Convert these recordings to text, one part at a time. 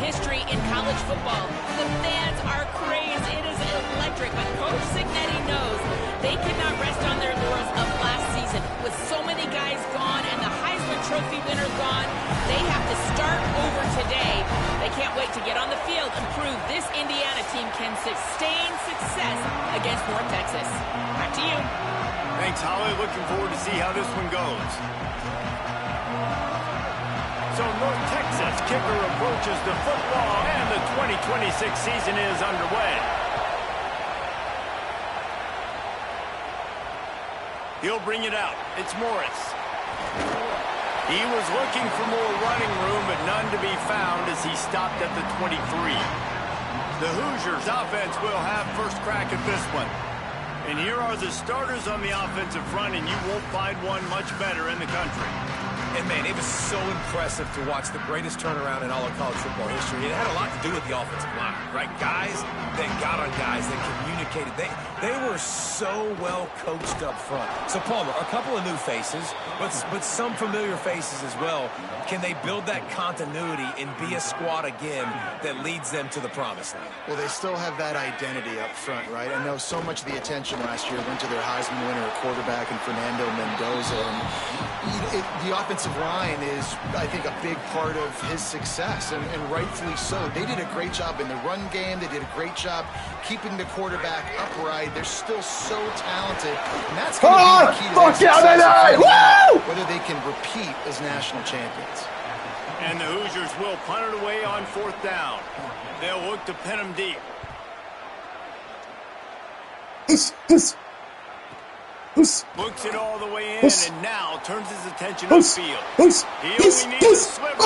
history in college football. The fans are crazy. It is electric, but Coach Cignetti knows they cannot rest on their laurels of last season. With so many guys gone and the Heisman Trophy winner gone, they have to start over today. They can't wait to get on the field and prove this Indiana team can sustain success against North Texas. Back to you. Thanks, Holly. Looking forward to see how this one goes. So North Texas kicker approaches the football, and the 2026 season is underway. He'll bring it out. It's Morris. He was looking for more running room, but none to be found as he stopped at the 23. The Hoosiers offense will have first crack at this one. And here are the starters on the offensive front, and you won't find one much better in the country. And, man, it was so impressive to watch the greatest turnaround in all of college football history. It had a lot to do with the offensive line, right? Guys that got on guys, that communicated. They were so well coached up front. So, Palmer, a couple of new faces, but some familiar faces as well. Can they build that continuity and be a squad again that leads them to the promised land? Well, they still have that identity up front, right? I know so much of the attention last year went to their Heisman winner at quarterback and Fernando Mendoza. And the offensive line is, I think, a big part of his success, and rightfully so. They did a great job in the run game. They did a great job keeping the quarterback upright. They're still so talented, and that's going to be the key to their success, whether they can repeat as national champions. And the Hoosiers will punt it away on fourth down. They'll look to pin them deep. Looks it all the way in, and now turns his attention upfield. He only needs a slip.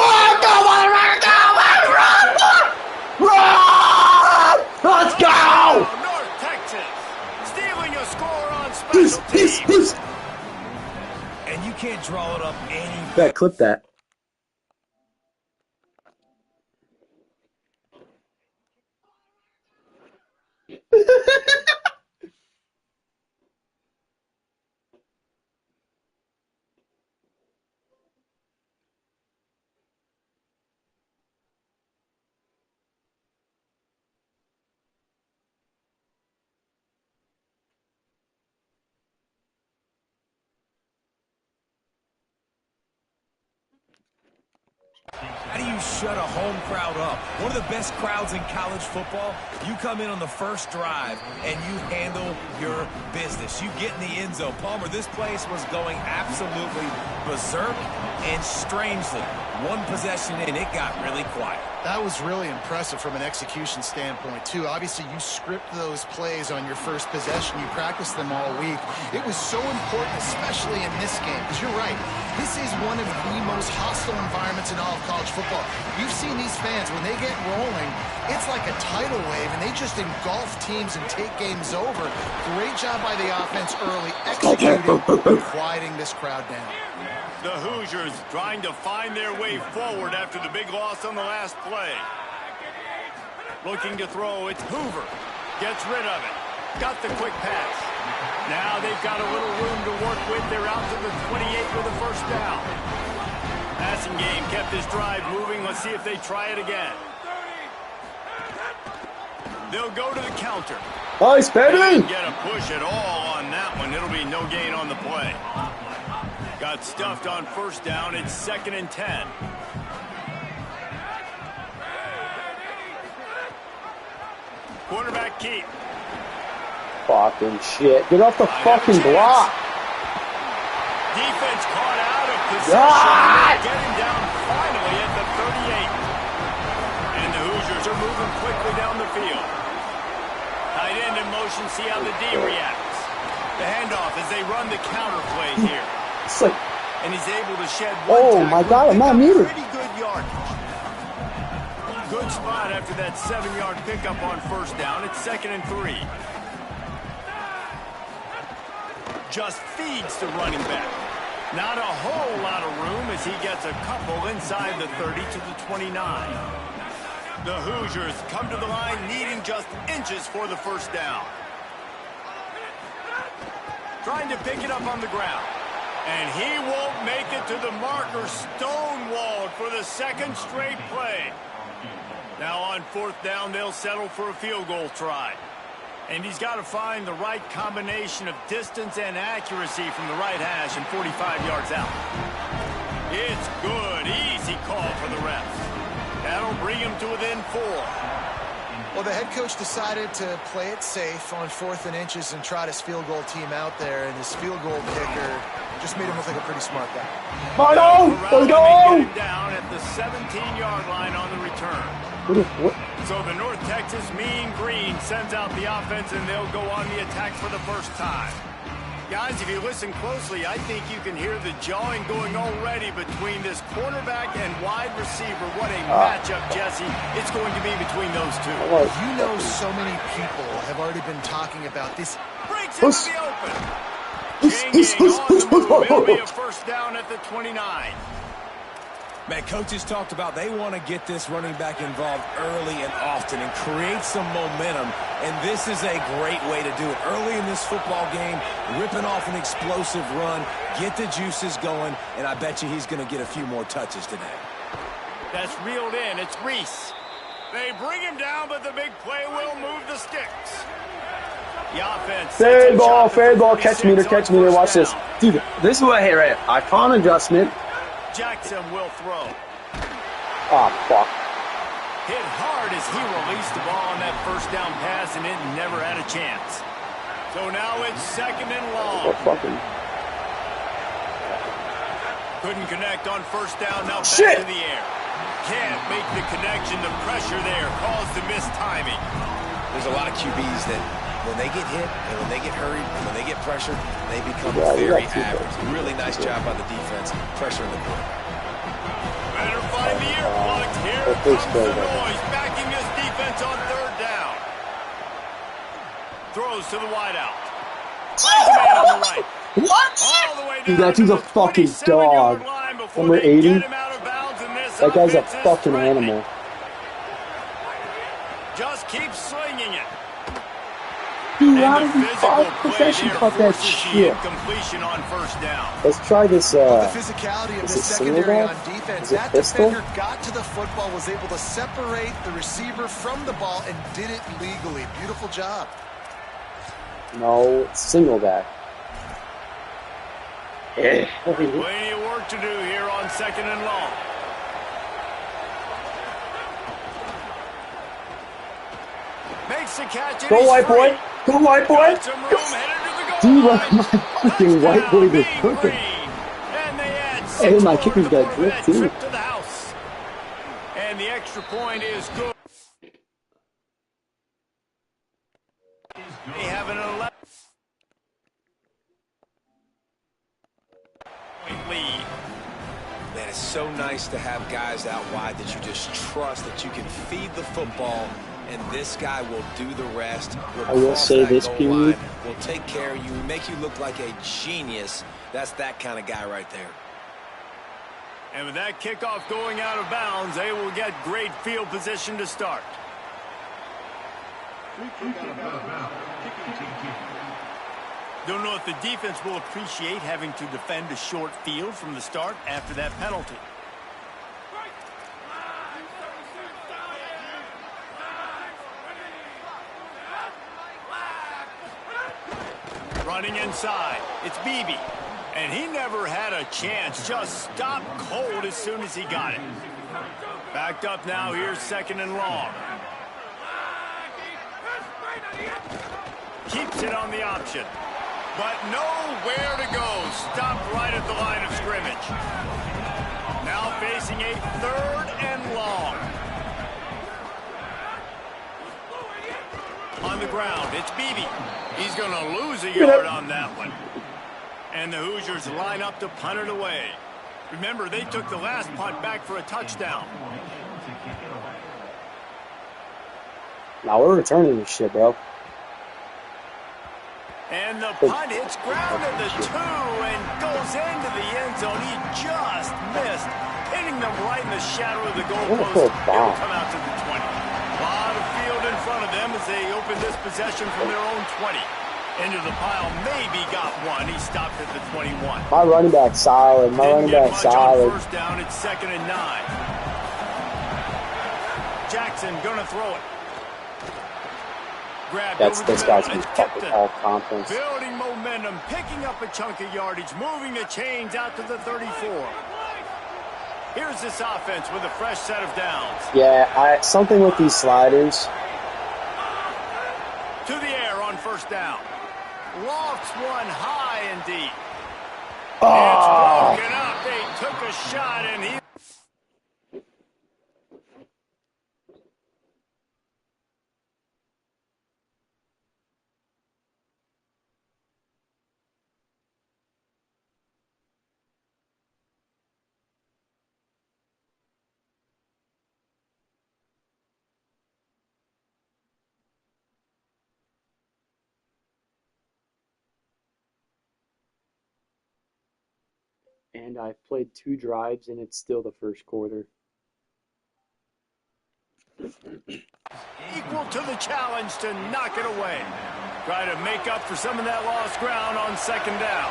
Let's go! North Texas stealing a score on special teams. And you can't draw it up any. Better clip that. How do you shut a home crowd up? One of the best crowds in college football. You come in on the first drive, and you handle your business. You get in the end zone. Palmer, this place was going absolutely berserk, and strangely, one possession in, it got really quiet. That was really impressive from an execution standpoint, too. Obviously, you script those plays on your first possession. You practice them all week. It was so important, especially in this game, because you're right. This is one of the most hostile environments in all of college football. You've seen these fans, when they get rolling, it's like a tidal wave, and they just engulf teams and take games over. Great job by the offense early, executing, and quieting this crowd down. The Hoosiers trying to find their way forward after the big loss on the last play. Looking to throw, it's Hoover. Gets rid of it. Got the quick pass. Now they've got a little room to work with. They're out to the 28 with a first down. Passing game kept this drive moving. Let's see if they try it again. They'll go to the counter. Nice, baby! They didn't get a push at all on that one. It'll be no gain on the play. Got stuffed on first down. It's 2nd and 10. Quarterback keep. Fucking shit. Get off the fucking block. Defense caught out of position. Getting down finally at the 38. And the Hoosiers are moving quickly down the field. Tight end in motion. See how the D reacts. The handoff as they run the counter play here. It's like, and he's able to shed one oh my God, I'm not muted. Pretty good yardage. Good spot after that 7-yard pickup on first down. It's 2nd and 3. Just feeds the running back. Not a whole lot of room as he gets a couple inside the 30 to the 29. The Hoosiers come to the line needing just inches for the first down. Trying to pick it up on the ground. And he won't make it to the marker. Stonewalled for the second straight play. Now on 4th down, they'll settle for a field goal try. And he's got to find the right combination of distance and accuracy from the right hash and 45 yards out. It's good. Easy call for the refs. That'll bring him to within 4. Well, the head coach decided to play it safe on 4th and inches and trot his field goal team out there, and his field goal kicker just made him look like a pretty smart guy. Let's go! Down at the 17-yard line on the return. What? So the North Texas Mean Green sends out the offense, and they'll go on the attack for the first time. Guys, if you listen closely, I think you can hear the jawing going already between this quarterback and wide receiver. What a matchup, Jesse, it's going to be between those two. You know, so many people have already been talking about this. Breaks into the open. Changing on the move. It'll be a first down at the 29. Man, coaches talked about they want to get this running back involved early and often and create some momentum, and this is a great way to do it. Early in this football game, ripping off an explosive run, get the juices going, and I bet you he's going to get a few more touches today. That's reeled in. It's Reese. They bring him down, but the big play will move the sticks. The offense. Fade ball, catch meter, watch this. Dude, this is what I hate right here. Icon adjustment. Jackson will throw. Oh, fuck. Hit hard as he released the ball on that first down pass, and it never had a chance. So now it's 2nd and long. Couldn't connect on first down. Now back to the air. Can't make the connection. The pressure there caused the missed timing. There's a lot of QBs that when they get hit and when they get hurried and when they get pressured, they become very average. Really nice job by the defense, pressuring the quarterback. Better find the earplugs. Here comes the noise, backing this defense on 3rd down. Throws to the wideout. Plays the man on the right. What? All the way down. Dude, that dude's a fucking dog. Number 80. That guy's a fucking animal. Just keep slinging it. Dude, how did he possession cut that shit? Completion on first down. Let's try this. The physicality of the secondary on defense. That defender got to the football, was able to separate the receiver from the ball, and did it legally. Beautiful job. No, it's single back. Plenty of work to do here on 2nd and long. Makes the catch. Go, white boy. Go, white boy. Dude, my fucking white boy is cooking. Hey, my kicker's got grip, too. And the extra point is good. They have an 11-point lead. Man, it's so nice to have guys out wide that you just trust that you can feed the football, and this guy will do the rest. I will say this, period. Will take care of you, make you look like a genius. That's that kind of guy right there. And with that kickoff going out of bounds, they will get great field position to start. Don't know if the defense will appreciate having to defend a short field from the start after that penalty. Running inside, it's Beebe. And he never had a chance, just stopped cold as soon as he got it. Backed up now, here's 2nd and long. Keeps it on the option. But nowhere to go. Stopped right at the line of scrimmage. Now facing a 3rd and long. On the ground, it's Beebe. He's going to lose a yard on that one. And the Hoosiers line up to punt it away. Remember, they took the last punt back for a touchdown. Now we're returning this shit, bro. And the punt hits ground at the 2 and goes into the end zone. He just missed, hitting them right in the shadow of the goalpost. It will come out to the 20. A lot of field in front of them as they open this possession from their own 20. Into the pile, maybe got one. He stopped at the 21. My running back solid. My running back solid. First down, it's 2nd and 9. Jackson gonna throw it. This guy's been fucking all conference. Building momentum, picking up a chunk of yardage, moving the chains out to the 34. Here's this offense with a fresh set of downs. Yeah, something with these sliders. To the air on first down. Lofts one high and deep. It's broken up. They took a shot and he... And I've played 2 drives, and it's still the first quarter. Equal to the challenge to knock it away. Try to make up for some of that lost ground on second down.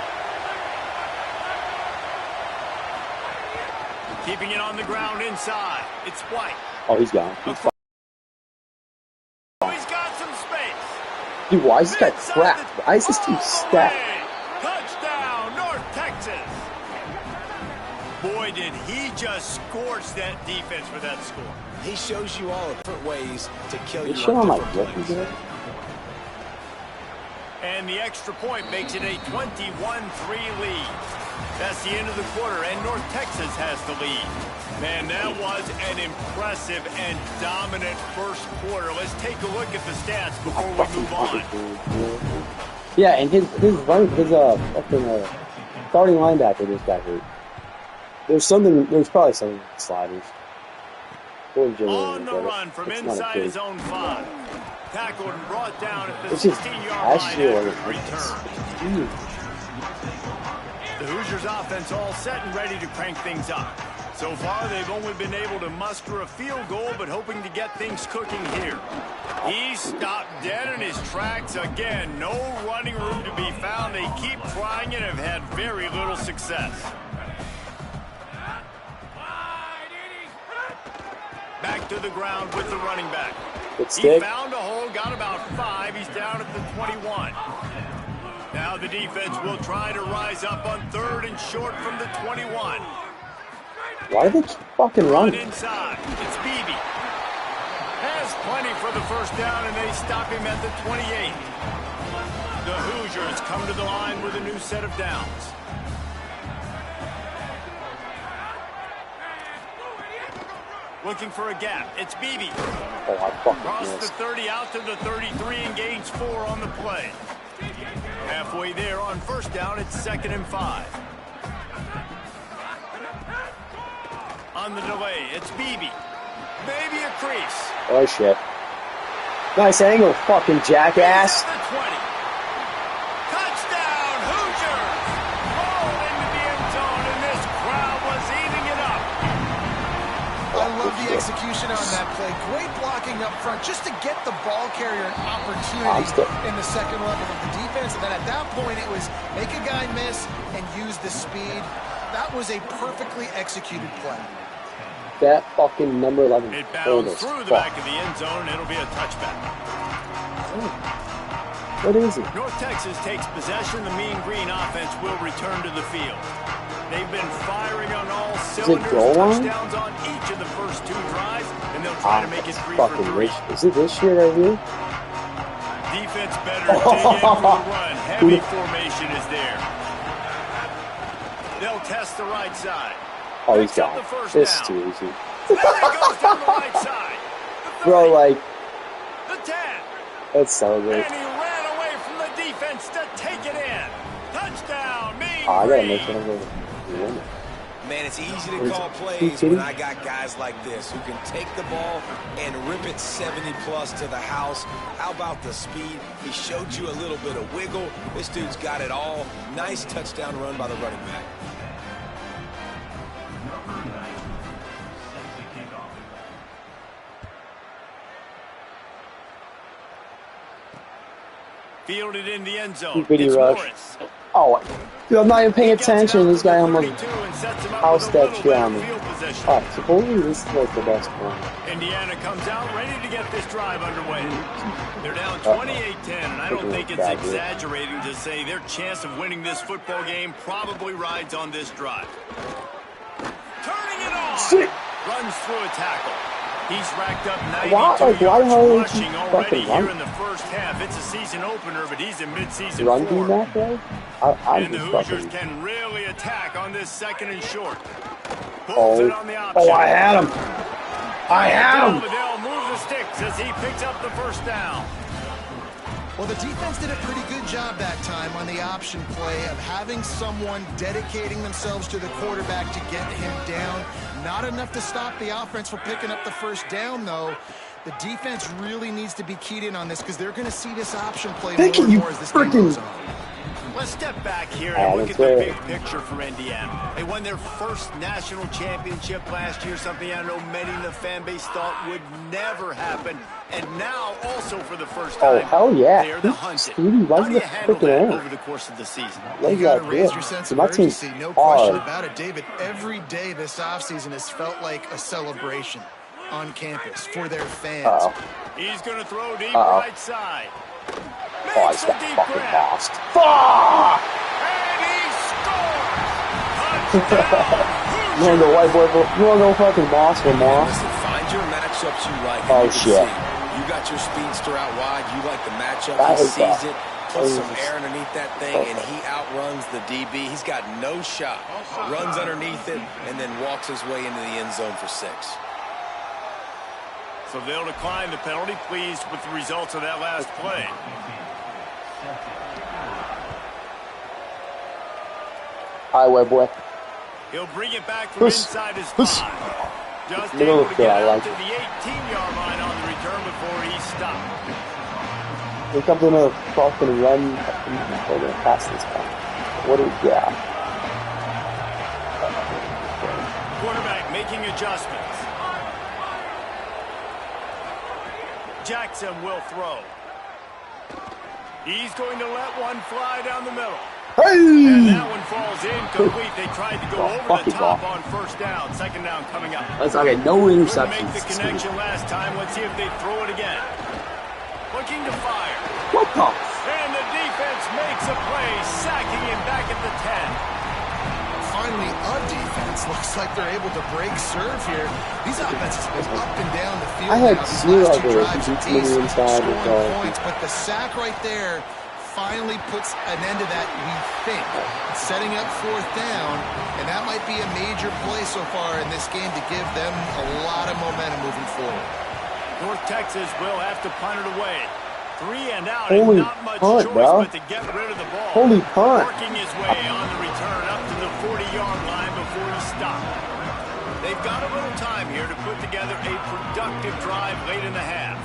Keeping it on the ground inside. It's White. Oh, he's gone. He's got some space. Dude, why is this guy crap? Why is this team stacked? Touchdown, North Texas. Boy, did he just scorch that defense for that score. He shows you all different ways to kill you. Shit on my record. And the extra point makes it a 21-3 lead. That's the end of the quarter, and North Texas has the lead. Man, that was an impressive and dominant first quarter. Let's take a look at the stats before we move on. Yeah, and his starting linebacker just got hurt. There's probably something with the sliders. On the run from inside his own 5. Tackled and brought down at the 16-yard line after return. The Hoosiers offense all set and ready to crank things up. So far, they've only been able to muster a field goal, but hoping to get things cooking here. He stopped dead in his tracks again. No running room to be found. They keep trying and have had very little success. Back to the ground with the running back. He found a hole, got about 5. He's down at the 21. Now the defense will try to rise up on 3rd and short from the 21. Why do they keep fucking running? Inside, it's Beebe. Has plenty for the first down, and they stop him at the 28. The Hoosiers come to the line with a new set of downs. Looking for a gap. It's Beebe. Cross the 30 out to the 33 and gains 4 on the play. Halfway there on first down, it's 2nd and 5. On the delay, it's Beebe. Maybe a crease. Oh, shit. Nice angle, fucking jackass. Touchdown, Hoosiers! Roll into the end zone, and this crowd was eating it up. I love the execution on that play. Great blocking up front just to get the ball carrier an opportunity in the second level of the defense. And then at that point, it was make a guy miss and use the speed. That was a perfectly executed play. That fucking number 11. It bounced through the back of the end zone, and it'll be a touchback. Oh. What is it? North Texas takes possession. The Mean Green offense will return to the field. They've been firing on all cylinders, touchdowns on each of the first 2 drives, and they'll try to make it 3 for 3. Is it this shit right here? Defense better dig in for the run. Heavy formation is there. They'll test the right side. Oh, he's gone. This is too easy. Goes down the right side. Bro, like, the 10. Let's celebrate. And he ran away from the defense to take it in. Touchdown, Mean I gotta make Green. it over. Man, it's easy to call plays when I got guys like this who can take the ball and rip it 70-plus to the house. How about the speed? He showed you a little bit of wiggle. This dude's got it all. Nice touchdown run by the running back. Fielded in the end zone. It's Morris. Oh, dude, I'm not even paying attention. This guy almost house that shit on me. possession. Supposedly this is like the best one. Indiana comes out ready to get this drive underway. They're down 28-10, and I don't think it's exaggerating to say their chance of winning this football game probably rides on this drive. Turning it on. Runs through a tackle. He's racked up 92 yards rushing already here in the first half. It's a season opener, but he's in mid-season form. And the Hoosiers can really attack on this second and short. Pulls it on the option. I had him. They'll move the sticks as he picks up the first down. Well, the defense did a pretty good job that time on the option play of having someone dedicating themselves to the quarterback to get him down. Not enough to stop the offense from picking up the first down, though. The defense really needs to be keyed in on this because they're going to see this option play more and more as this game goes on. Let's step back here and look at the big picture for Indiana. They won their first national championship last year, something I know many in the fan base thought would never happen. And now, also for the first time, they're the hunted. How do you handle that over the course of the season? You got to raise your sense of urgency, no question about it, David. Every day this offseason has felt like a celebration on campus for their fans. He's going to throw deep right side. He's got fucking lost. Fuck! And he scores! Touchdown! You want to go white boy? You want to go fucking boss for more? Listen, find your matchups you like. Shit. You got your speedster out wide. You like the matchup. He sees it. Puts some air underneath that thing, and he outruns the DB. He's got no shot. Runs underneath it, and then walks his way into the end zone for 6. So they'll decline the penalty, pleased with the results of that last play. Hi, white boy. He'll bring it back from inside his 5. Just able to get out to the 18-yard line on the return before he stopped. Here comes another fucking run. We're going to pass this guy. What do we got? Quarterback making adjustments. Jackson will throw. He's going to let one fly down the middle. And that one falls incomplete. They tried to go over the top on first down. Second down coming up. Let's okay, no interceptions. Couldn't make the connection last time. Let's see if they throw it again. Looking to fire. What the? And the defense makes a play, sacking him back at the 10. Finally, a defense looks like they're able to break serve here. These offenses have been up and down the field. I had zero inside points, but the sack right there finally puts an end to that, we think. Setting up 4th down, and that might be a major play so far in this game to give them a lot of momentum moving forward. North Texas will have to punt it away. 3 and out, Holy and not much punt, choice bro. but to get rid of the ball. Holy punt. Working his way on the return up to the 40-yard line before he stopped. They've got a little time here to put together a productive drive late in the half.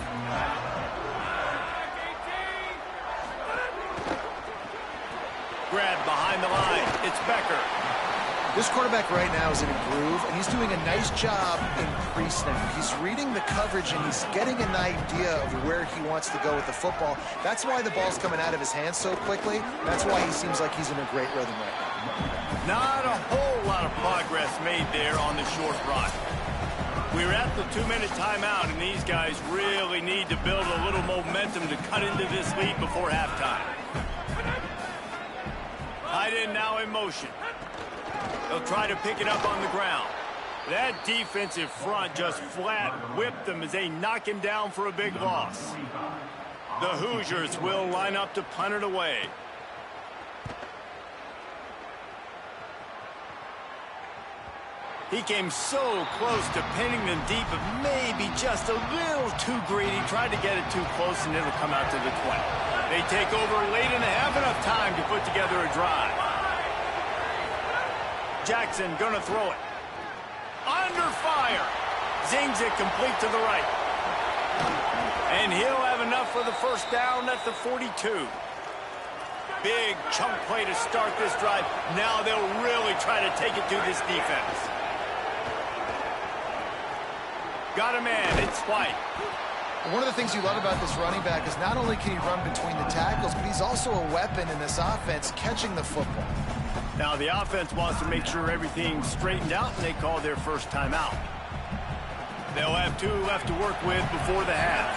Grab behind the line. It's Becker. This quarterback right now is in a groove, and he's doing a nice job in pre-snap. He's reading the coverage, and he's getting an idea of where he wants to go with the football. That's why the ball's coming out of his hands so quickly. That's why he seems like he's in a great rhythm right now. Not a whole lot of progress made there on the short run. We're at the 2-minute timeout, and these guys really need to build a little momentum to cut into this lead before halftime. Tight end now in motion. They'll try to pick it up on the ground. That defensive front just flat whipped them as they knock him down for a big loss. The Hoosiers will line up to punt it away. He came so close to pinning them deep, but maybe just a little too greedy. Tried to get it too close, and it'll come out to the 20. They take over late and have enough time to put together a drive. Jackson gonna throw it. Under fire. Zings it complete to the right. And he'll have enough for the first down at the 42. Big chunk play to start this drive. Now they'll really try to take it to this defense. Got a man. It's White. One of the things you love about this running back is not only can he run between the tackles, but he's also a weapon in this offense catching the football. Now the offense wants to make sure everything's straightened out, and they call their first timeout. They'll have 2 left to work with before the half.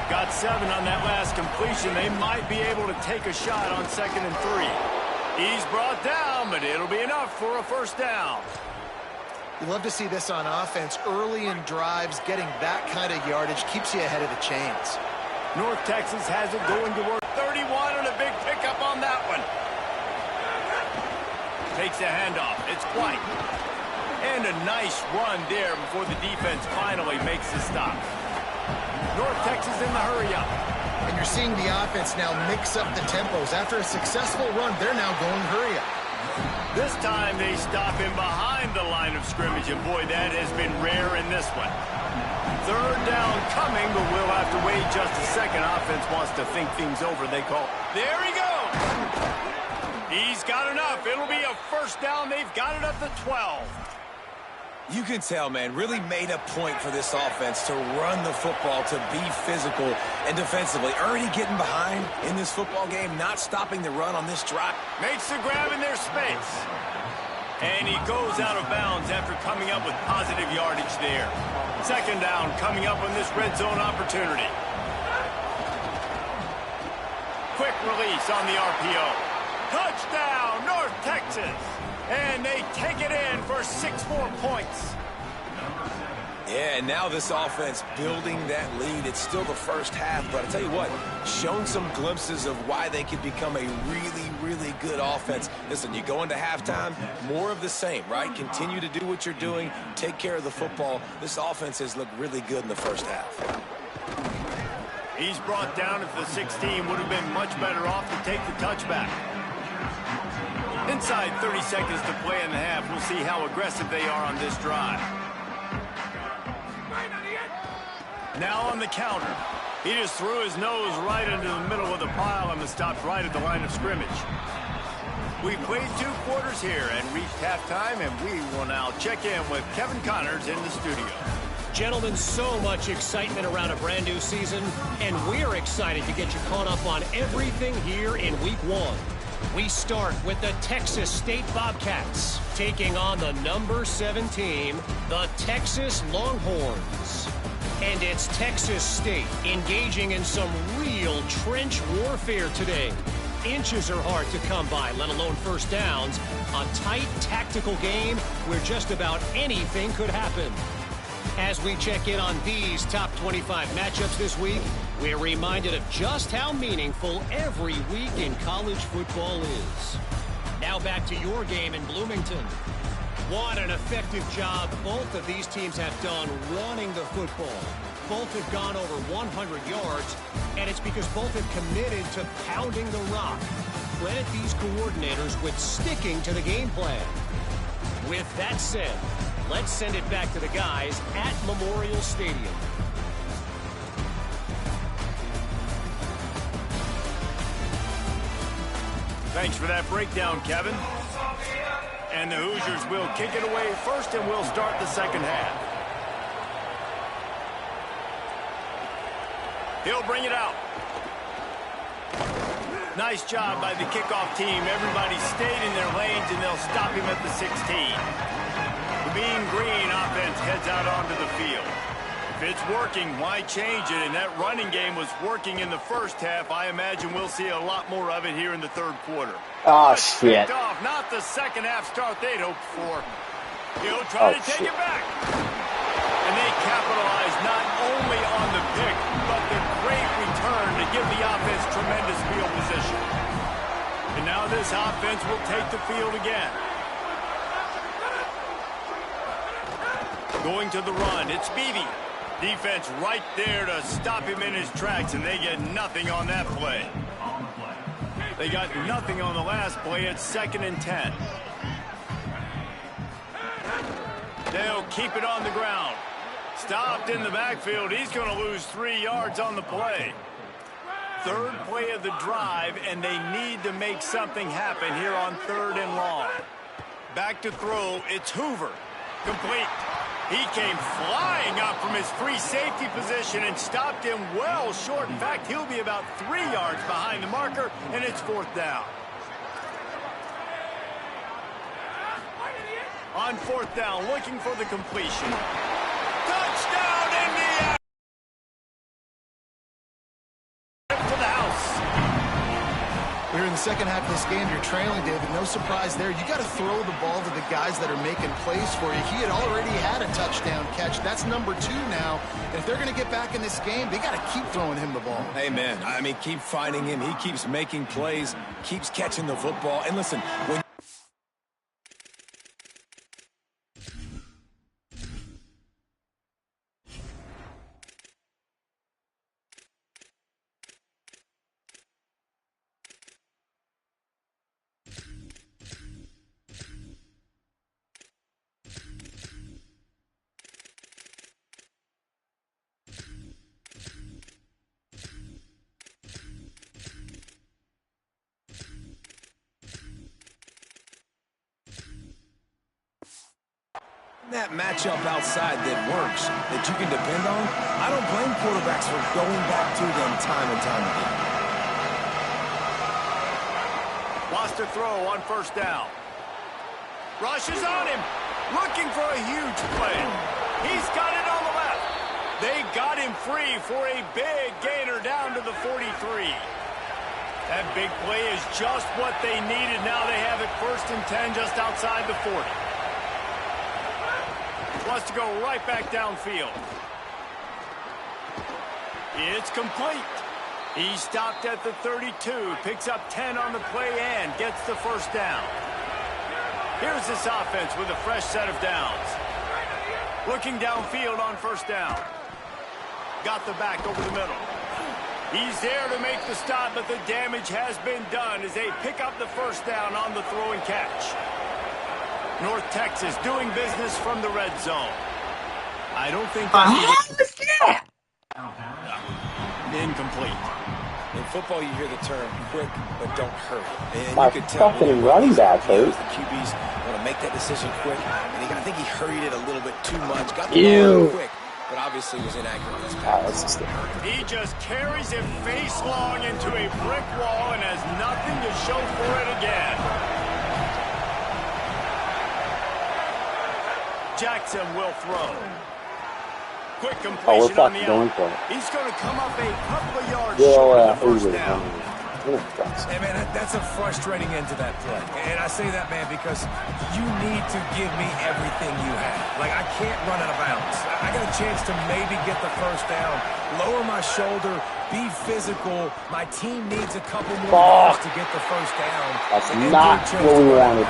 Got 7 on that last completion. They might be able to take a shot on 2nd and 3. He's brought down, but it'll be enough for a first down. You love to see this on offense. Early in drives, getting that kind of yardage keeps you ahead of the chains. North Texas has it going to work. 31 and a big pickup on that one. Takes a handoff. It's White. And a nice run there before the defense finally makes the stop. North Texas in the hurry-up. And you're seeing the offense now mix up the tempos. After a successful run, they're now going hurry-up. This time they stop him behind the line of scrimmage, and boy, that has been rare in this one. 3rd down coming, but we'll have to wait just a second. Offense wants to think things over. They call. There he goes. He's got enough. It'll be a first down. They've got it up to 12. You can tell, man, really made a point for this offense to run the football, to be physical and defensively. Already getting behind in this football game, not stopping the run on this drive. Makes the grab in their space. And he goes out of bounds after coming up with positive yardage there. 2nd down coming up on this red zone opportunity. Quick release on the RPO. Touchdown, North Texas. And they take it in for 6 more points. Yeah, and now this offense building that lead. It's still the first half, but I tell you what, shown some glimpses of why they could become a really, really good offense. Listen, you go into halftime, more of the same, right? Continue to do what you're doing, take care of the football. This offense has looked really good in the first half. He's brought down at the 16. Would have been much better off to take the touchback. Inside 30 seconds to play in the half. We'll see how aggressive they are on this drive. Now on the counter. He just threw his nose right into the middle of the pile and stopped right at the line of scrimmage. We played 2 quarters here and reached halftime, and we will now check in with Kevin Connors in the studio. Gentlemen, so much excitement around a brand new season, and we're excited to get you caught up on everything here in Week 1. We start with the Texas State Bobcats taking on the number 7 team, the Texas Longhorns. And it's Texas State engaging in some real trench warfare today. Inches are hard to come by, let alone first downs. A tight tactical game where just about anything could happen. As we check in on these top 25 matchups this week, we're reminded of just how meaningful every week in college football is. Now back to your game in Bloomington. What an effective job both of these teams have done running the football. Both have gone over 100 yards, and it's because both have committed to pounding the rock. Credit these coordinators with sticking to the game plan. With that said, let's send it back to the guys at Memorial Stadium. Thanks for that breakdown, Kevin. And the Hoosiers will kick it away first, and we'll start the second half. He'll bring it out. Nice job by the kickoff team. Everybody stayed in their lanes, and they'll stop him at the 16. The Mean Green offense heads out onto the field. If it's working, why change it? And that running game was working in the first half. I imagine we'll see a lot more of it here in the third quarter. Oh, shit. Off. Not the second half start they'd hoped for. He'll try to take it back. And they capitalize not only on the pick, but the great return to give the offense tremendous field position. And now this offense will take the field again. Going to the run, it's Beebe. Defense right there to stop him in his tracks, and they get nothing on that play. They got nothing on the last play. It's 2nd and 10. They'll keep it on the ground. Stopped in the backfield. He's going to lose 3 yards on the play. Third play of the drive, and they need to make something happen here on 3rd and long. Back to throw. It's Hoover. Complete. He came flying up from his free safety position and stopped him well short. In fact, he'll be about 3 yards behind the marker, and it's 4th down. On 4th down, looking for the completion. Touchdown, Indiana! For the house. We're in the second half of this game. You're trailing, David. No surprise there. You got to throw the ball to the guys that are making plays for you. He had already had a touchdown catch. That's number 2 now. And if they're going to get back in this game, they got to keep throwing him the ball. Amen. I mean, keep finding him. He keeps making plays, keeps catching the football. And listen, when that matchup outside that works, that you can depend on, I don't blame quarterbacks for going back to them time and time again. Lost a throw on 1st down. Rushes on him, looking for a huge play. He's got it on the left. They got him free for a big gainer down to the 43. That big play is just what they needed. Now they have it 1st and 10 just outside the 40. Wants to go right back downfield. It's complete. He stopped at the 32, picks up 10 on the play and gets the 1st down. Here's this offense with a fresh set of downs. Looking downfield on 1st down. Got the back over the middle. He's there to make the stop, but the damage has been done as they pick up the 1st down on the throw and catch. North Texas doing business from the red zone. I don't think that's incomplete. In football, you hear the term quick, but don't hurry. And My you could tell fucking running back, the QBs want to make that decision quick. And I think he hurried it a little bit too much. Got the ball quick, but obviously was inaccurate. He just carries him face long into a brick wall and has nothing to show for it again. Jackson will throw. Quick completion on the out. He's going to come up a couple of yards short of the 1st down. Hey, man, that's a frustrating end to that play. And I say that, man, because you need to give me everything you have. Like, I can't run out of bounds. I got a chance to maybe get the 1st down, lower my shoulder, be physical. My team needs a couple more yards to get the 1st down. That's not what we wanted.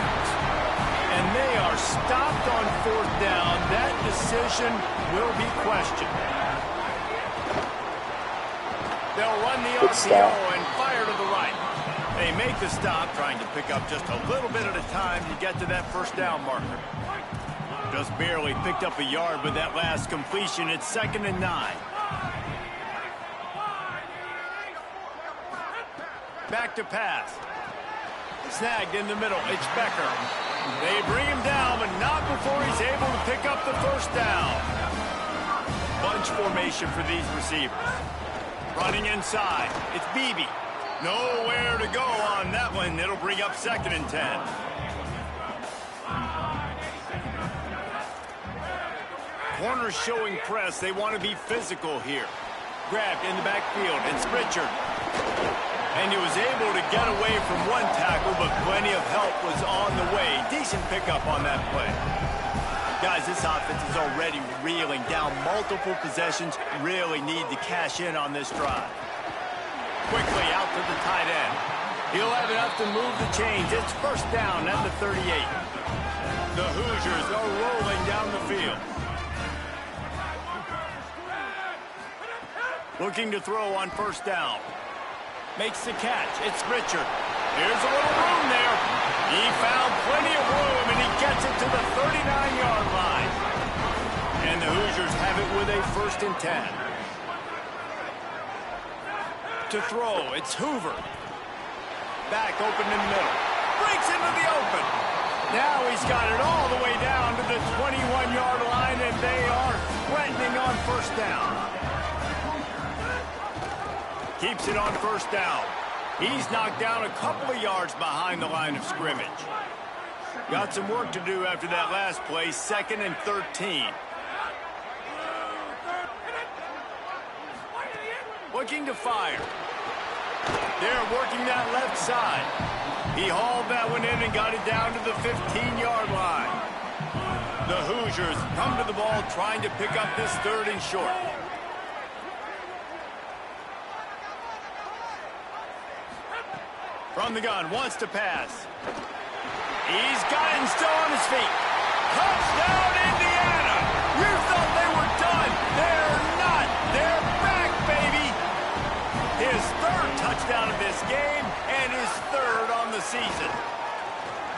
And they are stopped on 4th down. That decision will be questioned. They'll run the RPO and fire to the right. They make the stop, trying to pick up just a little bit at a time to get to that 1st down marker. Just barely picked up a yard with that last completion. It's 2nd and 9. Back to pass. Snagged in the middle. It's Becker. They bring him down, but not before he's able to pick up the 1st down. Bunch formation for these receivers. Running inside. It's Beebe. Nowhere to go on that one. It'll bring up 2nd and 10. Corners showing press. They want to be physical here. Grabbed in the backfield. It's Richard. And he was able to get away from one tackle, but plenty of help was on the way. Decent pickup on that play. Guys, this offense is already reeling down multiple possessions. Really need to cash in on this drive. Quickly out to the tight end. He'll have enough to move the chains. It's 1st down at the 38. The Hoosiers are rolling down the field. Looking to throw on 1st down. Makes the catch. It's Richard. Here's a little room there. He found plenty of room, and he gets it to the 39-yard line. And the Hoosiers have it with a 1st and 10. To throw, it's Hoover. Back open in the middle. Breaks into the open. Now he's got it all the way down to the 21-yard line, and they are threatening on 1st down. Keeps it on 1st down. He's knocked down a couple of yards behind the line of scrimmage. Got some work to do after that last play, 2nd and 13. Looking to fire. They're working that left side. He hauled that one in and got it down to the 15-yard line. The Hoosiers come to the ball trying to pick up this 3rd and short. From the gun, wants to pass. He's got it and still on his feet. Touchdown, Indiana! You thought they were done. They're not. They're back, baby. His 3rd touchdown of this game and his 3rd on the season.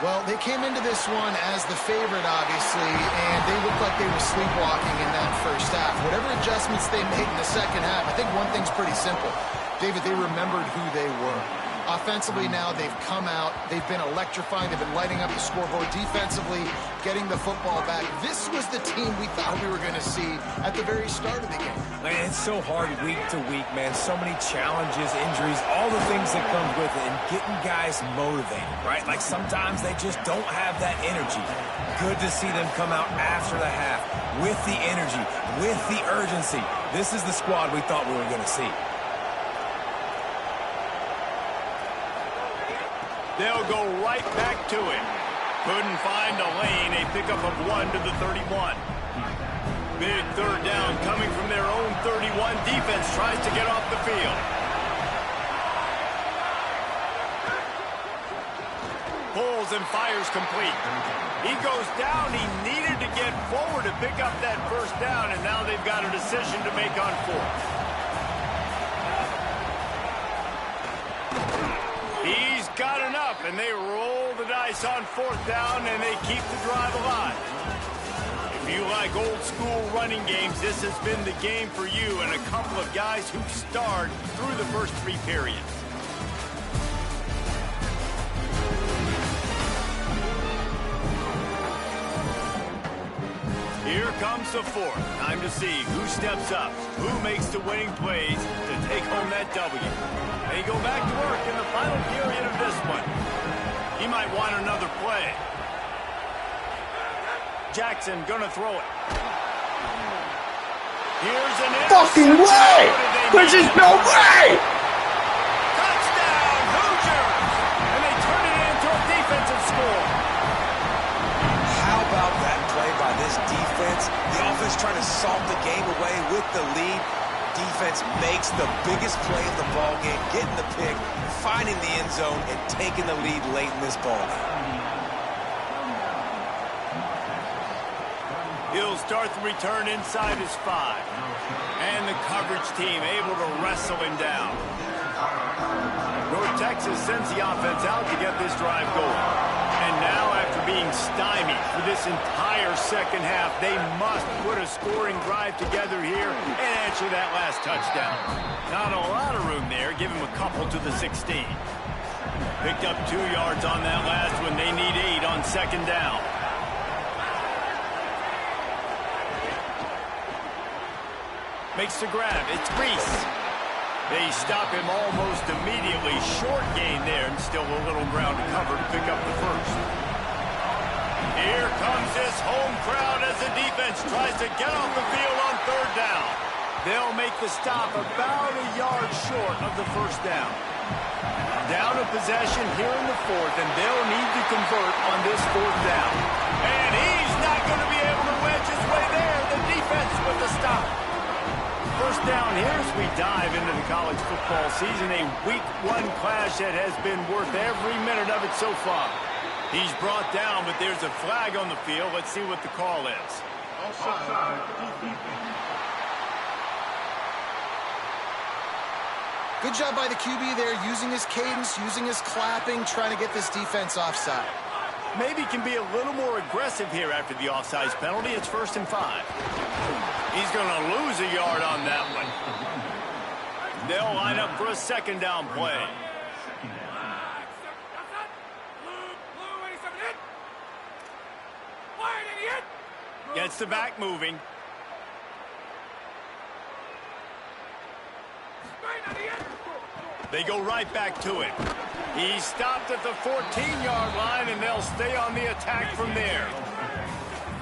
Well, they came into this one as the favorite, obviously, and they looked like they were sleepwalking in that first half. Whatever adjustments they made in the second half, I think one thing's pretty simple. David, they remembered who they were. Offensively now, they've come out. They've been electrifying. They've been lighting up the scoreboard. Defensively, getting the football back. This was the team we thought we were going to see at the very start of the game. Man, it's so hard week to week, man. So many challenges, injuries, all the things that come with it, and getting guys motivated, right? Like sometimes they just don't have that energy. Good to see them come out after the half with the energy, with the urgency. This is the squad we thought we were going to see. They'll go right back to it. Couldn't find a lane. A pickup of 1 to the 31. Big 3rd down coming from their own 31. Defense tries to get off the field. Pulls and fires complete. He goes down. He needed to get forward to pick up that 1st down, and now they've got a decision to make on 4th. He's got enough, and they roll the dice on 4th down, and they keep the drive alive. If you like old-school running games, this has been the game for you and a couple of guys who starred through the first 3 periods. Here comes the 4th. Time to see who steps up, who makes the winning plays to take home that W. They go back to work in the final period of this one. He might want another play. Jackson gonna throw it. Here's an fucking way! There's just no way! Touchdown, Hoosiers! And they turn it into a defensive score. How about that play by this defense? The offense trying to salt the game away with the lead. Defense makes the biggest play of the ball game, getting the pick, finding the end zone, and taking the lead late in this ball game. He'll start the return inside his 5. And the coverage team able to wrestle him down. North Texas sends the offense out to get this drive going. And now, after being stymied for this entire second half, they must put a scoring drive together here and answer that last touchdown. Not a lot of room there. Give him a couple to the 16. Picked up 2 yards on that last one. They need 8 on 2nd down. Makes the grab. It's Reese. They stop him almost immediately. Short gain there, and still a little ground to cover to pick up the 1st. Here comes this home crowd as the defense tries to get off the field on 3rd down. They'll make the stop about a yard short of the 1st down. Down a possession here in the 4th, and they'll need to convert on this 4th down. And he's not going to be able to wedge his way there. The defense with the stop. 1st down here as we dive into the college football season. A week 1 clash that has been worth every minute of it so far. He's brought down, but there's a flag on the field. Let's see what the call is. Good job by the QB there, using his cadence, using his clapping, trying to get this defense offside. Maybe can be a little more aggressive here after the offsides penalty. It's 1st and 5. He's going to lose a yard on that one. They'll line up for a 2nd down play. Gets the back moving. They go right back to it. He stopped at the 14-yard line, and they'll stay on the attack from there.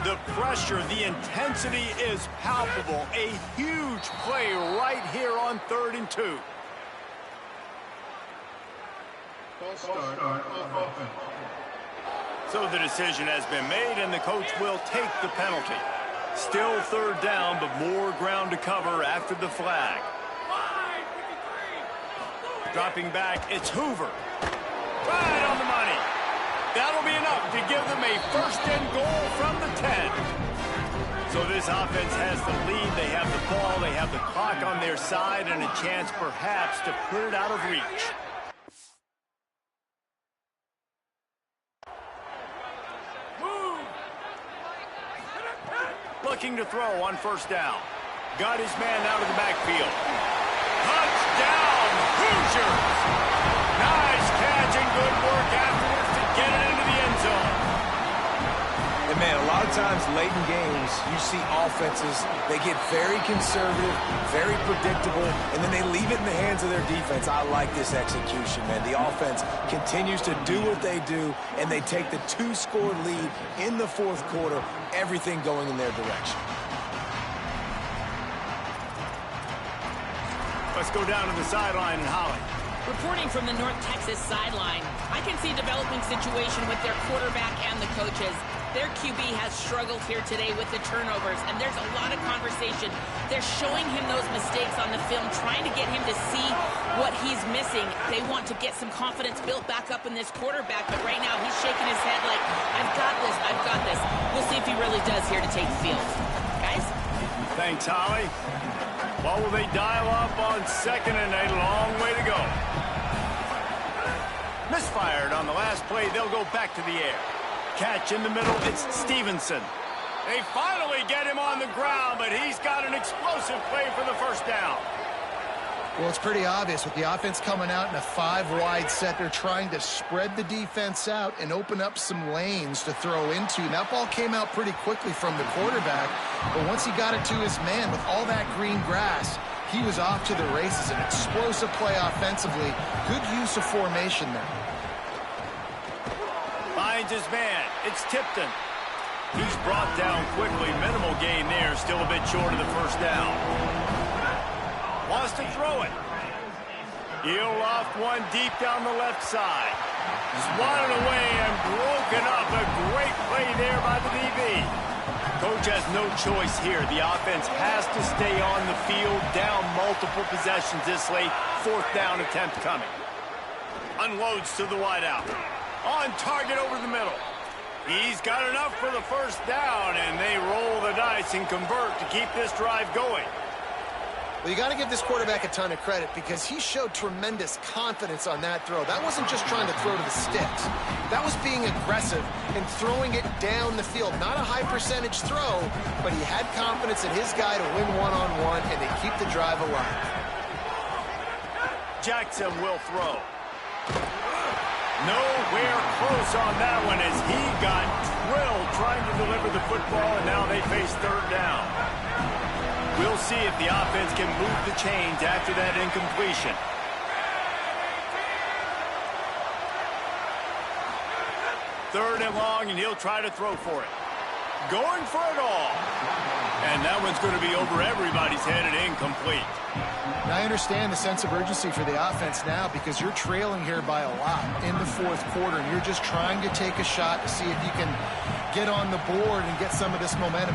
The pressure, the intensity is palpable. A huge play right here on 3rd and 2. So the decision has been made, and the coach will take the penalty. Still 3rd down, but more ground to cover after the flag. Dropping back, it's Hoover. Right on the money. That'll be enough to give them a 1st and goal from the 10. So this offense has the lead. They have the ball. They have the clock on their side and a chance perhaps to put it out of reach. Looking to throw on 1st down. Got his man out of the backfield. Touchdown, Hoosiers! Nice catch and good work afterwards to get it into the end zone. And, man, a lot of times late in games, you see offenses, they get very conservative, very predictable, and then they leave it in the hands of their defense. I like this execution, man. The offense continues to do what they do, and they take the 2-score lead in the 4th quarter, everything going in their direction. Let's go down to the sideline and Holly. Reporting from the North Texas sideline, I can see a developing situation with their quarterback and the coaches. Their QB has struggled here today with the turnovers, and there's a lot of conversation. They're showing him those mistakes on the film, trying to get him to see what he's missing. They want to get some confidence built back up in this quarterback, but right now he's shaking his head like, I've got this, I've got this. We'll see if he really does here to take the field. Guys? Thanks, Holly. What will they dial up on 2nd and a long way to go? Misfired on the last play. They'll go back to the air. Catch in the middle. It's Stevenson. They finally get him on the ground, but he's got an explosive play for the 1st down. Well, it's pretty obvious. With the offense coming out in a 5-wide set, they're trying to spread the defense out and open up some lanes to throw into. And that ball came out pretty quickly from the quarterback, but once he got it to his man with all that green grass, he was off to the races. An explosive play offensively. Good use of formation there. Finds his man. It's Tipton. He's brought down quickly. Minimal gain there. Still a bit short of the 1st down. Wants to throw it. He'll loft one deep down the left side. Swatted away and broken up. A great play there by the DB. Coach has no choice here. The offense has to stay on the field, down multiple possessions this late. 4th down attempt coming. Unloads to the wideout. On target over the middle. He's got enough for the 1st down, and they roll the dice and convert to keep this drive going. Well, you got to give this quarterback a ton of credit because he showed tremendous confidence on that throw. That wasn't just trying to throw to the sticks. That was being aggressive and throwing it down the field. Not a high-percentage throw, but he had confidence in his guy to win one-on-one and to keep the drive alive. Jackson will throw. Nowhere close on that one as he got drilled trying to deliver the football, and now they face 3rd down. We'll see if the offense can move the chains after that incompletion. Third and long, and he'll try to throw for it. Going for it all. And that one's going to be over everybody's head and incomplete. Now, I understand the sense of urgency for the offense now because you're trailing here by a lot in the 4th quarter, and you're just trying to take a shot to see if you can get on the board and get some of this momentum.